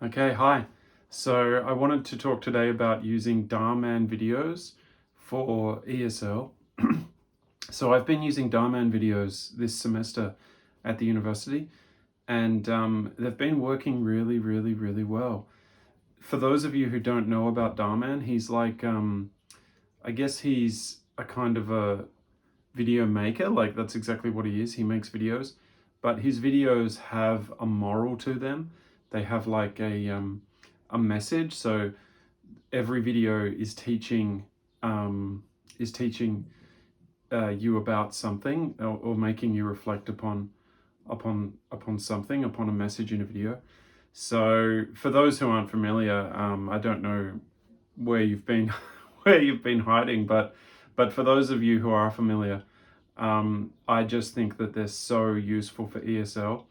Okay, hi. So I wanted to talk today about using Dharmann videos for ESL. So I've been using Dharmann videos this semester at the university, and they've been working really well. For those of you who don't know about Dharmann, he's like, I guess he's a kind of a video maker. Like that's exactly what he is. He makes videos, but his videos have a moral to them. They have like a message. So every video is teaching um, you about something, or making you reflect upon something, upon a message in a video. So for those who aren't familiar, I don't know where you've been where you've been hiding, but for those of you who are familiar, I just think that they're so useful for ESL,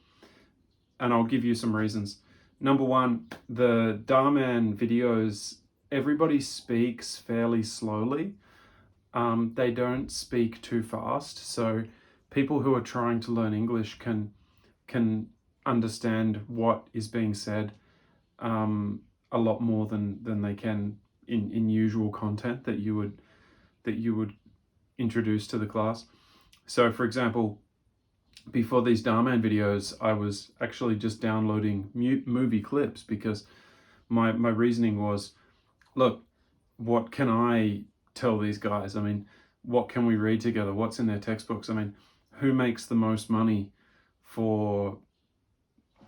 and I'll give you some reasons. Number one, the Dharmann videos, everybody speaks fairly slowly. They don't speak too fast, so people who are trying to learn English can understand what is being said a lot more than they can in usual content that you would introduce to the class. So, for example, before these Dharmann videos, I was actually just downloading movie clips because my reasoning was, look, what can I tell these guys? I mean, what can we read together? What's in their textbooks? I mean, who makes the most money for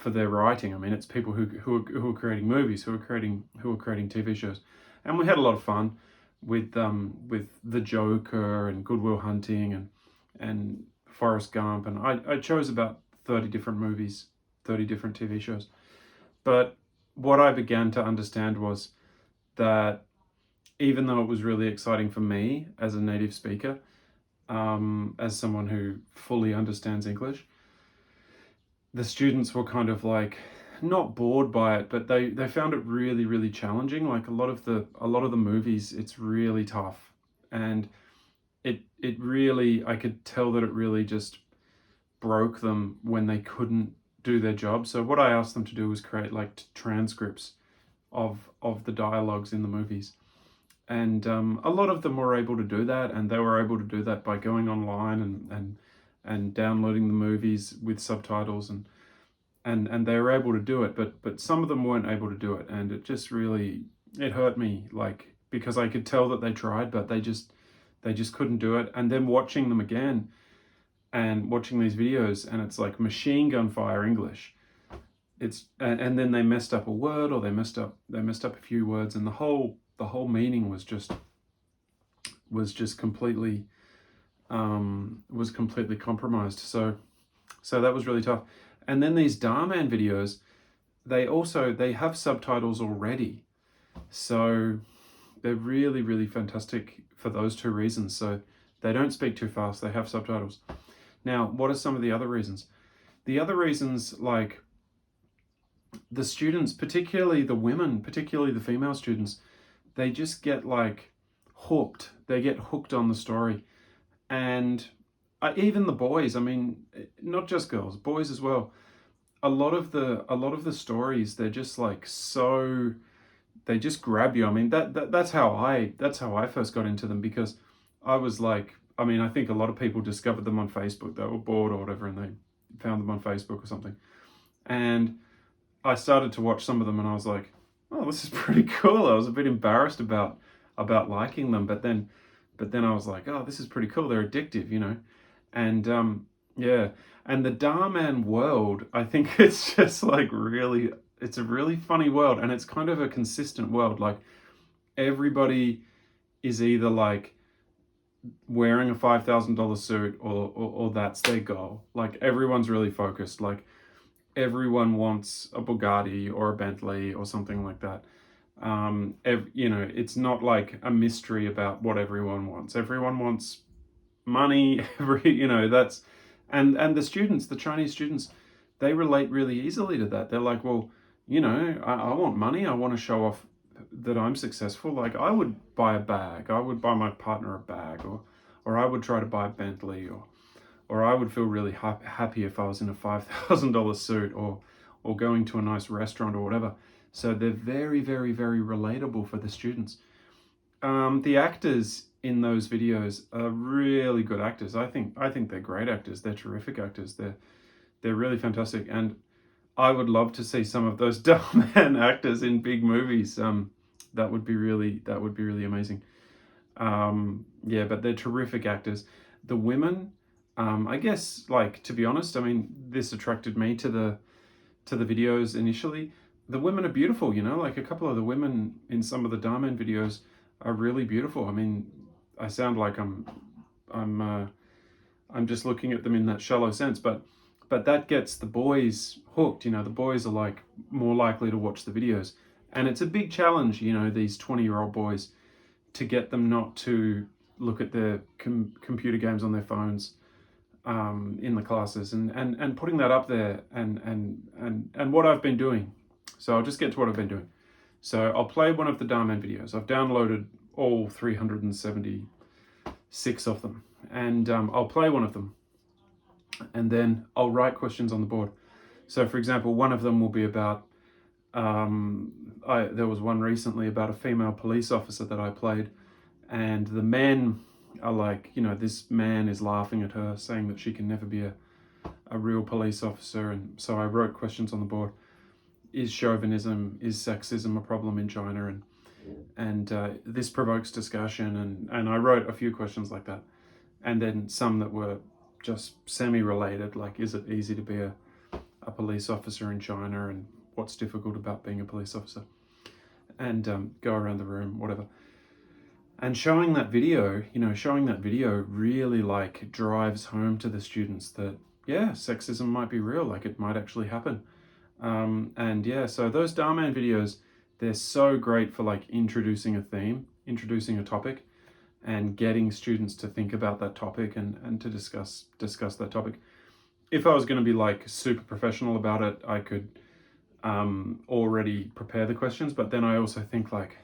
their writing? I mean, it's people who are creating movies, who are creating TV shows, and we had a lot of fun with The Joker and Good Will Hunting and Forrest Gump, and I chose about 30 different movies, 30 different TV shows. But what I began to understand was that even though it was really exciting for me as a native speaker, as someone who fully understands English, the students were kind of like not bored by it, but they found it really challenging. Like a lot of the movies, it's really tough, and it really, I could tell that it really just broke them when they couldn't do their job. So what I asked them to do was create like transcripts of the dialogues in the movies, and a lot of them were able to do that, and they were able to do that by going online and downloading the movies with subtitles, and they were able to do it, but some of them weren't able to do it, and it just really, it hurt me, like, because I could tell that they tried, but they just couldn't do it. And then watching them again and watching these videos, and it's like machine gun fire English. It's and then they messed up a word, or they messed up a few words, and the whole meaning was just completely compromised. So that was really tough. And then these Dharmann videos, they have subtitles already, so they're really fantastic for those two reasons. So they don't speak too fast, they have subtitles. Now, what are some of the other reasons? The other reasons, like the students, particularly the women, particularly the female students, they just get like hooked. They get hooked on the story. And even the boys, I mean, not just girls, boys as well. A lot of the stories, they're just like so, they just grab you. I mean, that's how I first got into them, because I was like, I mean, I think a lot of people discovered them on Facebook. They were bored or whatever, and they found them on Facebook or something. And I started to watch some of them, and I was like, oh, this is pretty cool. I was a bit embarrassed about liking them, but then I was like, oh, this is pretty cool. They're addictive, you know. And yeah, and the Dharmann world, I think it's just like really, it's a really funny world, and it's kind of a consistent world. Like everybody is either like wearing a $5,000 suit, or that's their goal. Like everyone's really focused. Like everyone wants a Bugatti or a Bentley or something like that. You know, it's not like a mystery about what everyone wants. Everyone wants money. You know, that's, and the students, the Chinese students, they relate really easily to that. They're like, well, you know, I want money. I want to show off that I'm successful. Like I would buy a bag. I would buy my partner a bag, or I would try to buy a Bentley, or I would feel really happy if I was in a $5,000 suit, or or going to a nice restaurant or whatever. So they're very, very, very relatable for the students. The actors in those videos are really good actors. I think they're great actors. They're terrific actors. They're really fantastic, and I would love to see some of those Dharmann actors in big movies. That would be really amazing. Yeah, but they're terrific actors. The women, I guess, like, to be honest, I mean, this attracted me to the videos initially. The women are beautiful, you know, like a couple of the women in some of the Dharmann videos are really beautiful. I mean, I sound like I'm just looking at them in that shallow sense, but that gets the boys hooked. You know, the boys are like more likely to watch the videos, and it's a big challenge, you know, these 20-year-old boys, to get them not to look at their computer games on their phones in the classes, and putting that up there, and what I've been doing. So I'll just get to what I've been doing. So I'll play one of the Dharmann videos. I've downloaded all 376 of them, and I'll play one of them, and then I'll write questions on the board. So for example, one of them will be about, there was one recently about a female police officer that I played, and the men are like, you know, this man is laughing at her, saying that she can never be a real police officer. And so I wrote questions on the board. Is chauvinism, is sexism a problem in China? And this provokes discussion, and I wrote a few questions like that. And then some that were just semi-related, like, is it easy to be a police officer in China, and what's difficult about being a police officer? And go around the room, whatever. And showing that video really like drives home to the students that, yeah, sexism might be real, like it might actually happen. And yeah, so those Dharmann videos, they're so great for like introducing a theme, introducing a topic, and getting students to think about that topic and to discuss that topic. If I was going to be like super professional about it, I could already prepare the questions, but then I also think like,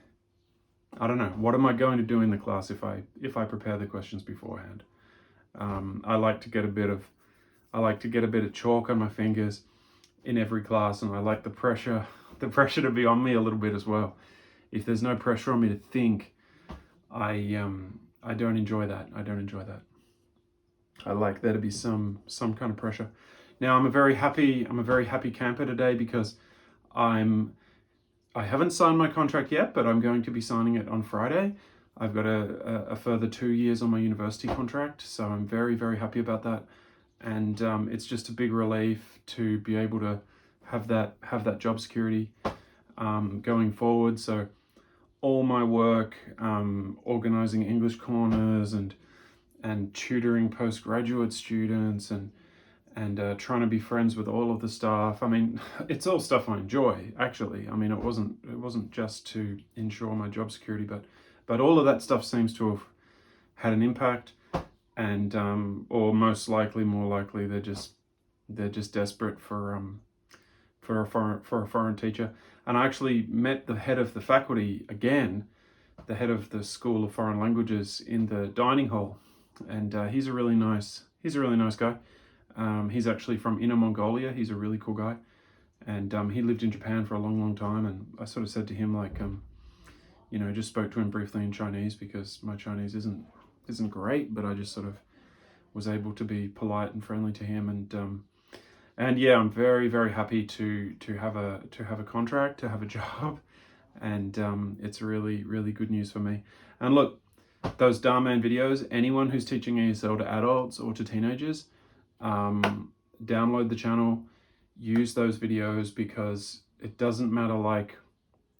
I don't know, what am I going to do in the class if I prepare the questions beforehand? I like to get a bit of chalk on my fingers in every class, and I like the pressure to be on me a little bit as well. If there's no pressure on me to think, I don't enjoy that. I like there to be some kind of pressure. Now I'm a very happy camper today because I haven't signed my contract yet, but I'm going to be signing it on Friday. I've got a further 2 years on my university contract, so I'm very, very happy about that. And it's just a big relief to be able to have that job security going forward. So all my work, organizing English corners and tutoring postgraduate students and trying to be friends with all of the staff. I mean, it's all stuff I enjoy, actually. I mean, it wasn't just to ensure my job security, but all of that stuff seems to have had an impact, and or more likely, they're just desperate for a foreign teacher. And I actually met the head of the faculty again, the head of the School of Foreign Languages, in the dining hall, and he's a really nice guy. He's actually from Inner Mongolia. He's a really cool guy, and he lived in Japan for a long time. And I sort of said to him, like, just spoke to him briefly in Chinese because my Chinese isn't great, but I just sort of was able to be polite and friendly to him. And yeah, I'm very, very happy to have a contract, to have a job, and it's really, really good news for me. And look, those Dharmann videos, anyone who's teaching ESL to adults or to teenagers, download the channel, use those videos, because it doesn't matter, like,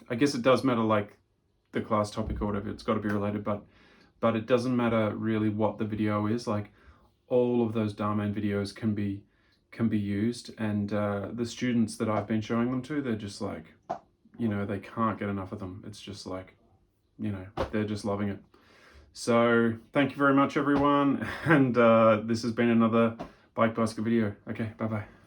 I guess it does matter, like, the class topic or whatever, it's got to be related, but it doesn't matter really what the video is. Like, all of those Dharmann videos can be used, and the students that I've been showing them to, they're just like, they can't get enough of them. It's just like, they're just loving it. So thank you very much, everyone, and this has been another Bike Basket video. Okay, bye-bye.